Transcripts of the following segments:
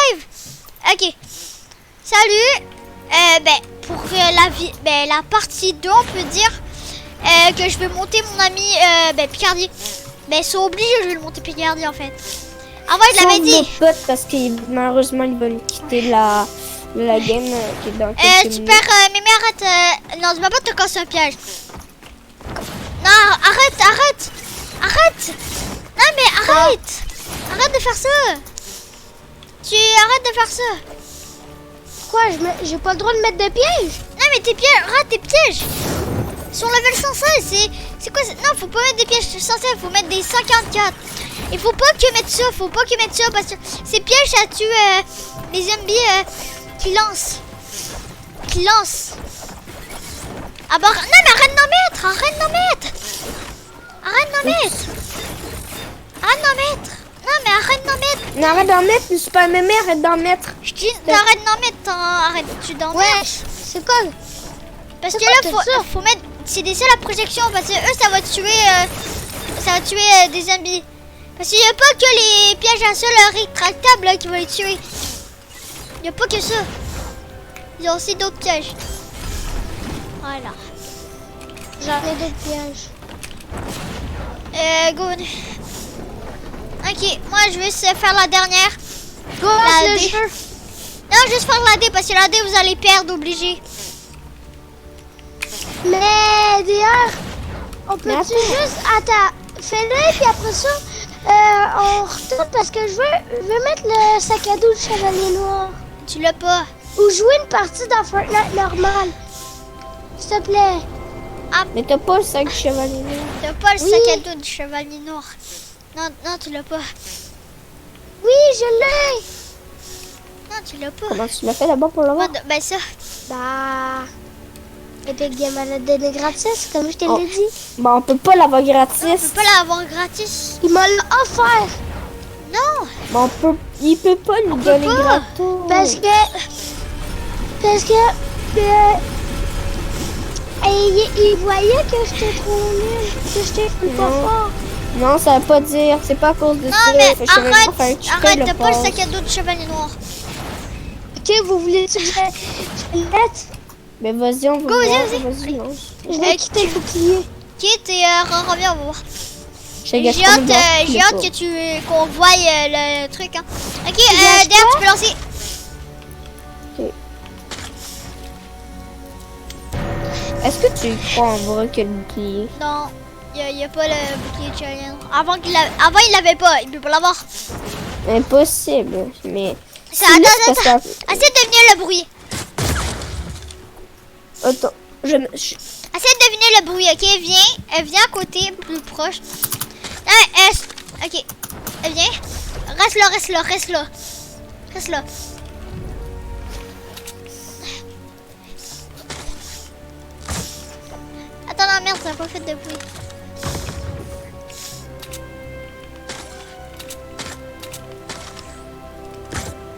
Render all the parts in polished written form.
live. Ok. Salut. Pour la partie 2, on peut dire que je vais monter mon ami Picardy. C'est obligé, je vais le monter Picardy en fait. Avant, je l'avais dit. Pote parce que malheureusement, ils veulent quitter la game qui est dans quelques Super, Mémé, arrête. Non, tu vas pas te casser un piège. Non, arrête. Non, mais arrête. Arrête de faire ça. Arrête de faire ça. Quoi, j'ai pas le droit de mettre de pièges? Non, mais tes pièges, rate tes pièges. Sur level 116, c'est quoi? Non, faut pas mettre des pièges 116, faut mettre des 144. Il faut pas que mettre ça, parce que ces pièges, ça tue les zombies qui lancent. Ah bah, non, mais arrête d'en mettre. Non, arrête d'en mettre, je suis pas mémé, arrête d'en mettre. Je dis, arrête d'en mettre, arrête-tu d'en mettre. C'est quoi? Parce que là, faut mettre, c'est des salles à projection, parce que eux, ça va tuer des zombies. Parce qu'il n'y a pas que les pièges à sol rétractables là, qui vont les tuer. Il n'y a pas que ça. Il y a aussi d'autres pièges. Voilà. J'en ai d'autres pièges. Good. Ok, moi je vais faire la dernière. Go, la le D. jeu. Non, juste faire la D parce que la D vous allez perdre obligé. Mais d'ailleurs, on peut-tu juste... Attends, fais-le puis après ça, on retourne parce que je veux mettre le sac à dos du chevalier noir. Tu l'as pas. Ou jouer une partie dans Fortnite normal. S'il te plaît. Ah, mais t'as pas le sac du chevalier noir. T'as pas le sac à dos du chevalier noir. Non, tu l'as pas. Oui, je l'ai. Non, tu l'as pas. Comment tu l'as fait d'abord pour l'avoir? Ben ça. Bah... Epic Game a donné gratis, comme je te l'ai dit. Bah, on peut pas l'avoir gratis. On peut pas l'avoir gratis. Il m'a offert. Non. Bah, il peut pas nous donner gratis. Parce que il voyait que j'étais trop nul, que j'étais pas fort. Non, ça veut pas dire, c'est pas à cause de ça. Non, mais arrête, t'as pas le sac à dos du chevalier noir. Ok, vous voulez que je l'aide? Mais vas-y, on va voir. Vas-y. Je vais quitter le bouclier. Quitte et reviens, on va voir. J'ai J'ai hâte qu'on voie le truc. Hein. Ok, Dad, tu peux lancer. Ok. Est-ce que tu crois en vrai que le bouclier? Non, il n'y a pas le bouclier de chevalier. Avant, il l'avait pas, il peut pas l'avoir. Impossible, mais... Attends. Essaye de deviner le bruit. Attends, Essaye de deviner le bruit, ok? Elle vient à côté, plus proche. Ok, elle vient. Reste là. Attends, la merde, ça n'a pas fait de bruit.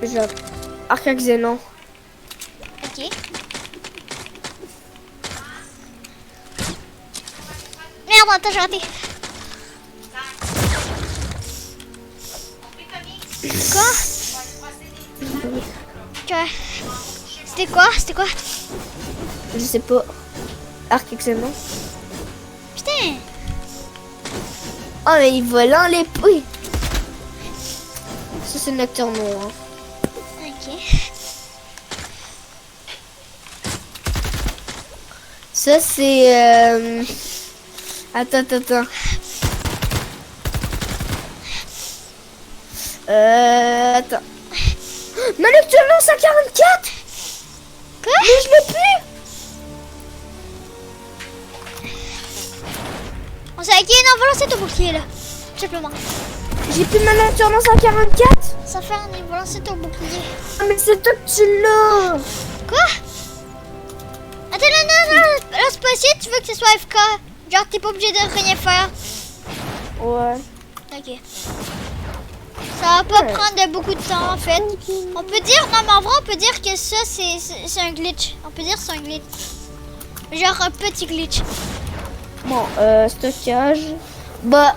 Genre, Arc Xénon. Ok. Merde, attends, j'ai raté. Quoi? C'était quoi? Je sais pas. Arc Xénon. Putain. Oh, mais il vole en l'épée. Ça, c'est Nocturne noir. Ok. Ça, c'est... Attends. Attends. Ma Nocturne noir 144. Quoi? Mais je l'ai plus. On sait qui? Non, va lancer ton bouclier là. Simplement. J'ai plus ma Nocturne noir 144. Ça fait un va lancer ton bouclier. Ah, mais c'est toi que tu l'as. Quoi? Attends, non. Là, c'est pas possible, tu veux que ce soit FK. Genre, t'es pas obligé de rien faire. Ouais. Ok. Ça va pas prendre beaucoup de temps en fait. On peut dire, non mais en vrai on peut dire que ça c'est un glitch. On peut dire que c'est un glitch. Genre un petit glitch. Bon, stockage. Bah,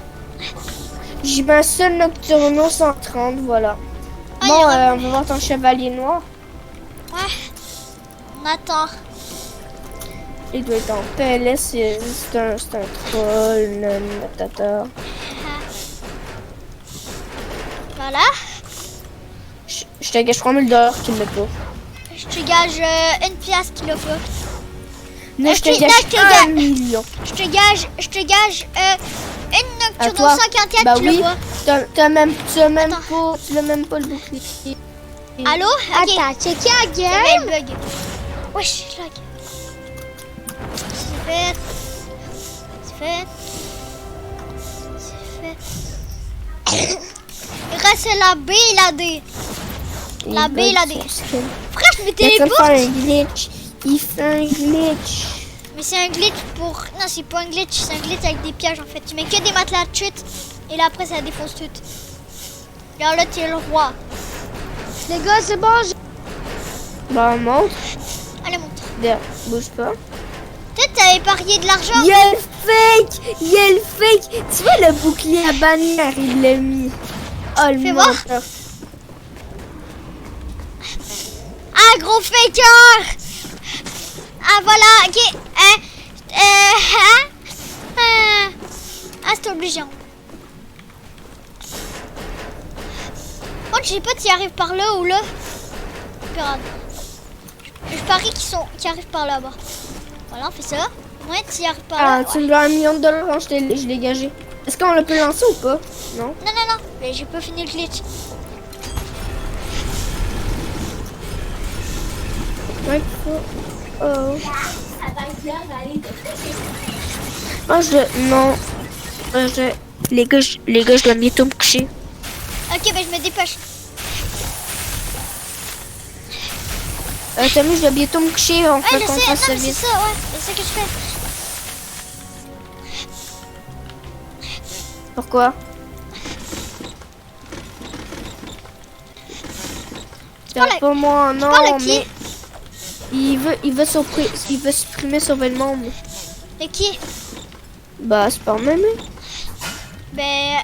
j'ai ma seule Nocturne 130, voilà. Ah, Bon, il y aura- on va voir ton chevalier noir. Ouais. On attend. Il doit être en PLS, c'est un troll, tata. Voilà. Je te gâche 3000 $ qu'il l'a pas. Je te gage une pièce qu'il a pas. Non, je te puis, gâche là, je te 1 gâche. million. Je te gage une À Nocturne toi. 144, Bah tu oui, le vois. tu l'as même Attends. pas le bouclier. Allô? Ok. Attends, checker la Il y game. avait un bug. Wesh, lag. C'est fait. C'est fait. C'est fait. Il reste la B et la D. La B et la D. Frère, je me Il est en train de téléporte. faire un glitch. Il fait un glitch. Mais c'est un glitch pour... Non, c'est pas un glitch. C'est un glitch avec des pièges en fait. Tu mets que des matelas de chute. Et là après ça défonce tout. Regarde là, tu es le roi. Les gars, c'est bon. Bah, monte. Allez, monte. Bouge pas. Peut-être t'avais parié de l'argent. Il y a le fake. Il y a le fake. Tu vois le bouclier à bannière, il l'a mis. Oh, le Fais voir. menteur. Ah, gros faker. Ah, voilà. Ok. Ah, c'est obligeant. Oh, je sais pas s'ils arrivent par là ou là. Regarde. Je parie qu'ils arrivent par là-bas. Voilà, on fait ça. Ouais, s'ils arrivent par là. Ah, tu me dois $1 million quand je l'ai gagé. Est-ce qu'on le peut lancer ou pas? Non. Non, non, non. Mais j'ai pas fini le glitch. Ouais, oh. Ah, non. Les gars, je dois bientôt me coucher. Ok, ben je me dépêche. T'as vu, je dois bientôt me coucher. On Ouais, fait je qu'on sais. fasse Non, ça mais c'est vite. ça, ouais. C'est ça que je fais. Pourquoi? parles à- Pas moi, non, parles à qui? mais il veut supprimer sauver le monde. Et qui? Bah, c'est pas même. Ben,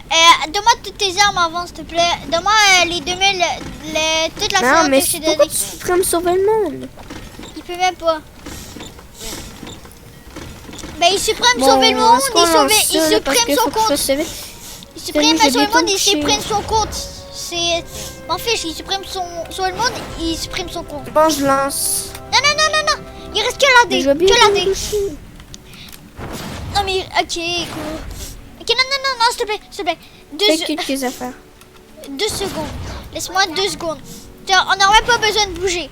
donne-moi toutes tes armes avant, s'il te plaît. Donne-moi les 2000, toute la Non, somme mais que je t'ai pourquoi donnée. tu supprimes sauver le monde? Il peut même pas. Ben, il supprime Bon, sauver le monde, est-ce qu'on lance ça, il là, parce supprime qu'il son faut que je compte. fasse ça vite? Il supprime Salut, sauver le j'ai monde, il bientôt supprime son compte. C'est... M'en fiche, il supprime sauver le monde, il supprime son compte. Bon, je lance. Non, non, non, non, non. Il reste que la Mais D. je vais Que bientôt la me D. coucher. Non, mais, ok, cool. Ok, non, non, non, non, s'il te plaît, s'il te plaît. Fais quelques affaires. 2 secondes. Laisse-moi 2 secondes. Tiens, on n'a même pas besoin de bouger.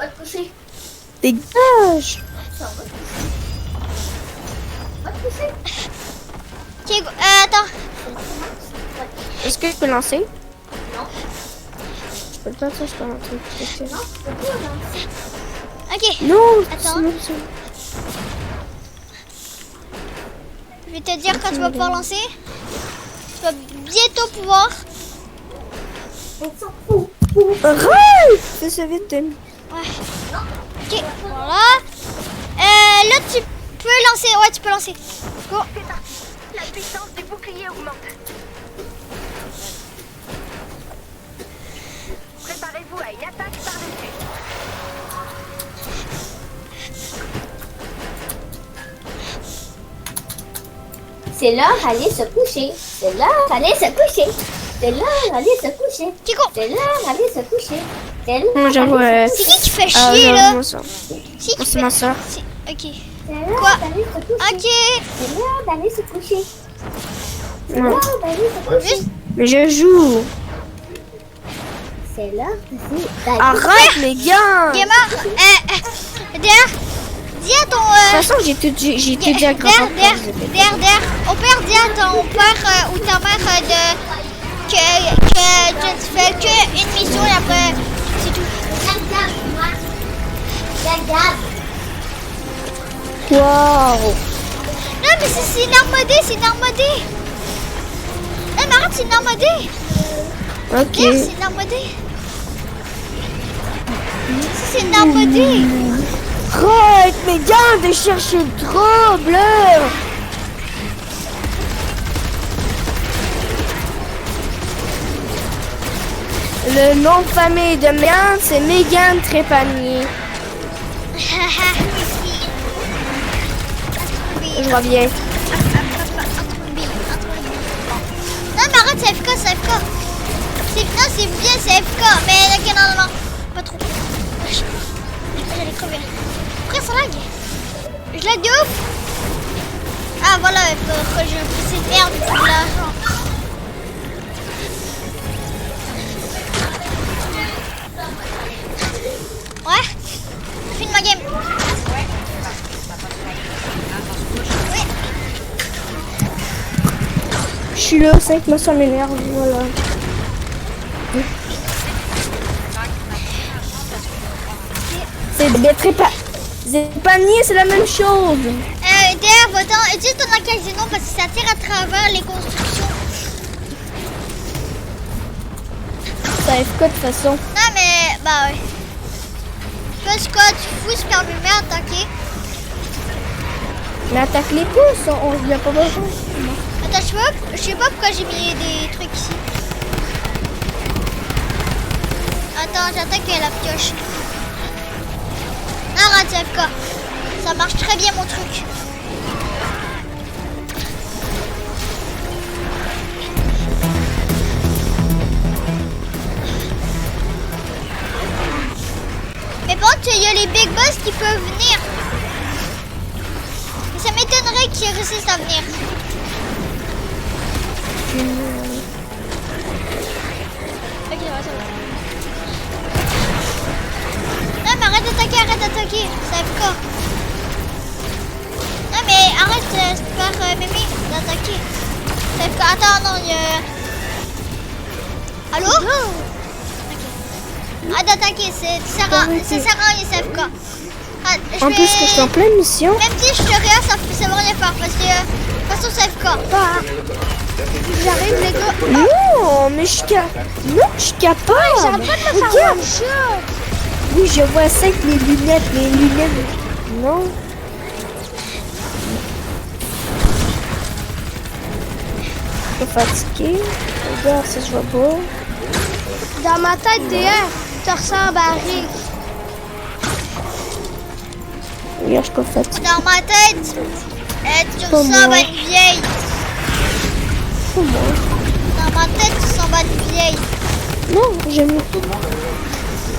Dégage! Ok, attends. Est-ce que je peux lancer? Non. Je peux pas, ça, je peux lancer. Ok, Non! Attends. c'est- je vais te dire quand tu vas pouvoir lancer. Tu vas bientôt pouvoir. Arrête! Fais ça vite, Denis. Ouais. Ok, voilà. Là, tu peux lancer. Ouais, tu peux lancer. Go. La puissance du bouclier augmente. Préparez-vous à une attaque par-dessus. C'est l'heure d'aller se coucher. C'est l'heure d'aller se coucher. C'est l'heure d'aller se coucher. Kiko, C'est l'heure d'aller se coucher. C'est l'heure Moi, j'avoue, d'aller se c'est coucher. qui fait Ah, chier non, là? moi, ça. Si, Moi, qui c'est fait. ma soeur. Ok. C'est l'heure Quoi? d'aller se coucher. Ok. C'est l'heure d'aller se coucher. C'est Ouais. l'heure d'aller se coucher. Juste. Mais je joue. C'est l'heure d'aller. Arrête, les gars! De Gamer. Der. Dis à ton. toute façon, j'ai tout dit à grand-papa. Der. Au père, dis à ton père ou ta mère que tu fais que une mission et après c'est tout. Wow! Non, mais c'est une armadée, c'est une armadée. Non, mais arrête, c'est une armadée. Ok. Der, c'est une armadée. C'est une armadée. Arrête, mais gars, de chercher le trouble! Le nom de famille de Mégane, c'est Mégane Trépanier. Je reviens. Non, mais arrête, c'est FK, c'est FK. Non, c'est bien, c'est FK. Mais ok, non, pas trop. J'allais crever. Après, ça lag. Je lag de ouf. Ah, voilà, que je puisse perdre de l'argent. Ouais, finis ma game. Oui. Je suis là, 5 mois, ça m'énerve, voilà. C'est des Trépanier, c'est la même chose. Derrière, va-t'en, utilise ton occasion parce que ça tire à travers les constructions. Ça FK de toute façon. Non, mais, bah ouais. Toi, c'est quoi, tu fous super bien attaquer. Mais attaque les pouces, on vient pas besoin. Attends, je sais pas pourquoi j'ai mis des trucs ici. Attends, j'attaque la pioche. Arrête, FK. Ça marche très bien mon truc. Mais bon, il y a les big boss qui peuvent venir. Mais ça m'étonnerait qu'ils réussissent à venir. Ok, ça va. Non mais arrête d'attaquer, c'est FK. Non mais arrête, c'est pas Mimi d'attaquer. C'est FK, attends, non, il y a... Allô? Arrête d'attaquer, ça sert à rien, c'est FK. Ah, En plus que je suis en pleine mission. Même si je te regarde, ça va rien faire parce que de toute façon c'est FK. J'arrive les gars. Non, mais je suis capable. J'arrête pas de me faire Regarde. one shot. Oui, je vois ça avec les lunettes. Non. Je suis fatigué. Regarde, ça se voit pas. Dans ma tête, DR, tu ressembles à Rick. Regarde, je suis pas fatigué. Dans ma tête, tu Pas ressembles moi. à une vieille. Pour moi. Dans ma tête, tu ressembles à une vieille. Non, j'aime tout.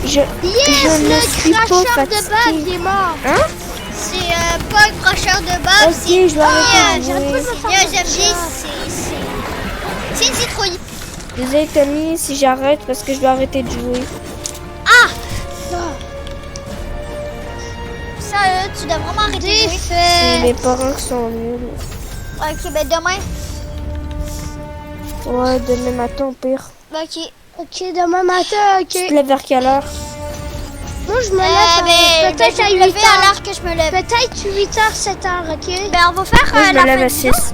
Je ne suis pas cracheur de bague, fatiguée. il est mort. Hein? C'est pas un cracheur de bave, Ok, c'est je vais arrêter de J'arrête pas de jouer. me faire J'aime one bien, shot. c'est une citrouille. Désolé, Tommy, si j'arrête parce que je dois arrêter de jouer. Ah! Sérieux, tu dois vraiment arrêter de jouer. C'est mes parents qui sont nuls. Ok, ben demain. Ouais, demain matin au pire. Ok. Ok, demain matin, ok. Tu te lèves vers quelle heure? Moi, je me lève peut-être je à vais 8 me lever à heures. l'heure que je me lève. Peut-être 8h, 7h, ok? Ben on va faire Moi, je me la lève fin à de vidéo. 6.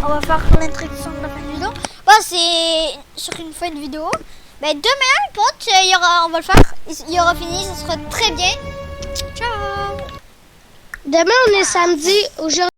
On va faire l'introduction de la fin de vidéo. Bon, c'est sur une fin de vidéo. Ben demain, pote, on va le faire. Il y aura fini, ça sera très bien. Ciao. Demain, on est samedi. Aujourd'hui,